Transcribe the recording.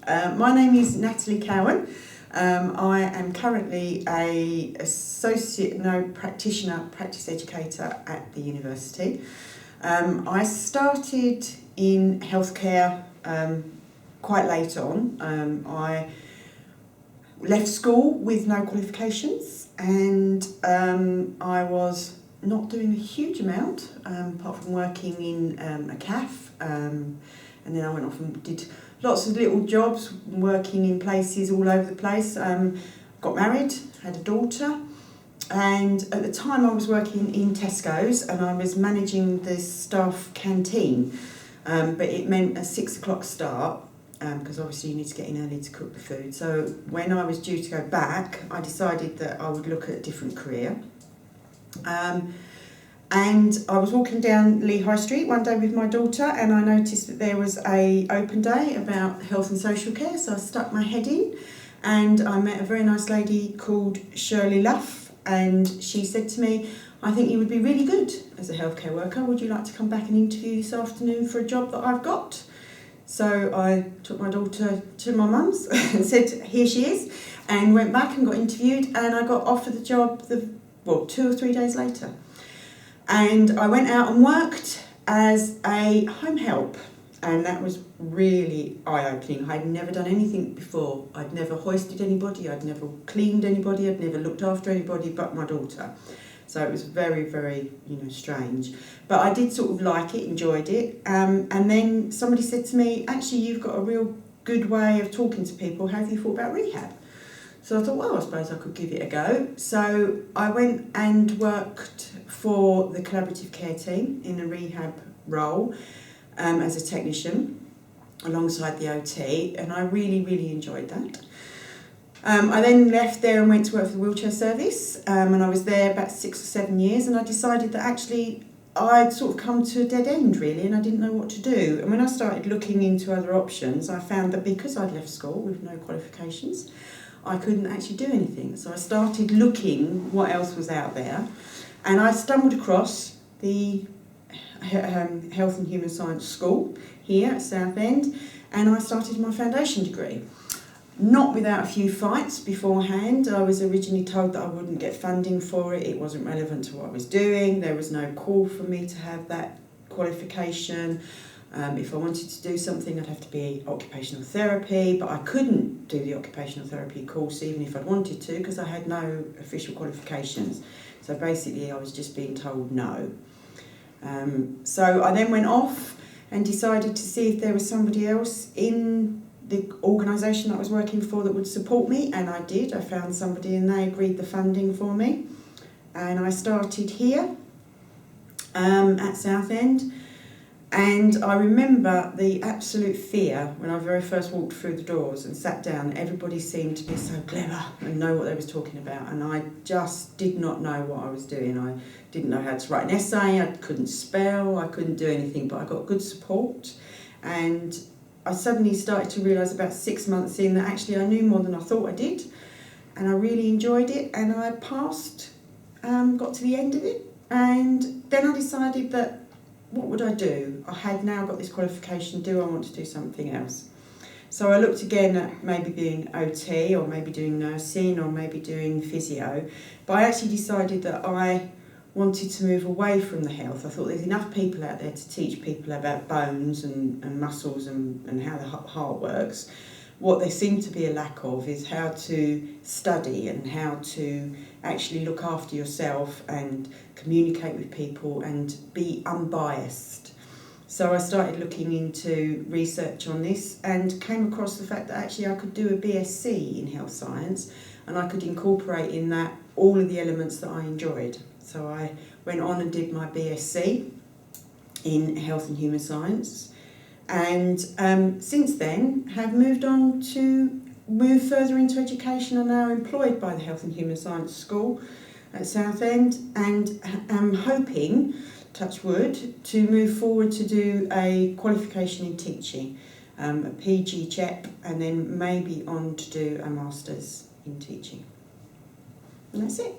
My name is Natalie Cowan. I am currently a practitioner, practice educator at the university. I started in healthcare quite late on. I left school with no qualifications, and I was not doing a huge amount apart from working in a cafe, and then I went off and did lots of little jobs, working in places all over the place. Got married, had a daughter, and at the time I was working in Tesco's and I was managing the staff canteen, but it meant a 6 o'clock start, because obviously you need to get in early to cook the food. So when I was due to go back, I decided that I would look at a different career. And I was walking down Lee High Street one day with my daughter, and I noticed that there was a open day about health and social care, so I stuck my head in, and I met a very nice lady called Shirley Luff, and she said to me, "I think you would be really good as a healthcare worker. Would you like to come back and interview this afternoon for a job that I've got?" So I took my daughter to my mum's and said, "Here she is," and went back and got interviewed, and I got offered the job 2 or 3 days later. And I went out and worked as a home help, and that was really eye-opening. I'd never done anything before. I'd never hoisted anybody, I'd never cleaned anybody, I'd never looked after anybody but my daughter. So it was very, very, strange. But I did sort of like it, enjoyed it. And then somebody said to me, "Actually, you've got a real good way of talking to people. Have you thought about rehab?" So I thought, well, I suppose I could give it a go. So I went and worked for the collaborative care team in a rehab role as a technician alongside the OT, and I really, really enjoyed that. I then left there and went to work for the wheelchair service, and I was there about 6 or 7 years, and I decided that actually I'd sort of come to a dead end really, and I didn't know what to do. And when I started looking into other options, I found that because I'd left school with no qualifications, I couldn't actually do anything. So I started looking what else was out there, and I stumbled across the Health and Human Science School here at Southend, and I started my foundation degree. Not without a few fights beforehand. I was originally told that I wouldn't get funding for it, it wasn't relevant to what I was doing, there was no call for me to have that qualification. If I wanted to do something, I'd have to be occupational therapy, but I couldn't do the occupational therapy course even if I wanted to, because I had no official qualifications. So basically I was just being told no. So I then went off and decided to see if there was somebody else in the organisation that I was working for that would support me, and I did. I found somebody and they agreed the funding for me, and I started here at Southend. And I remember the absolute fear when I very first walked through the doors and sat down. Everybody seemed to be so clever and know what they was talking about, and I just did not know what I was doing. I didn't know how to write an essay, I couldn't spell, I couldn't do anything, but I got good support. And I suddenly started to realise about 6 months in that actually I knew more than I thought I did, and I really enjoyed it, and I passed, got to the end of it, and then I decided that what would I do? I had now got this qualification, do I want to do something else? So I looked again at maybe doing OT, or maybe doing nursing, or maybe doing physio, but I actually decided that I wanted to move away from the health. I thought there's enough people out there to teach people about bones and muscles and how the heart works. What there seemed to be a lack of is how to study and how to actually look after yourself and communicate with people and be unbiased. So I started looking into research on this and came across the fact that actually I could do a BSc in health science, and I could incorporate in that all of the elements that I enjoyed. So I went on and did my BSc in health and human science, and since then have moved on to move further into education. I'm now employed by the Health and Human Science School at Southend, and am hoping, touch wood, to move forward to do a qualification in teaching, a PG CHEP, and then maybe on to do a master's in teaching. And that's it.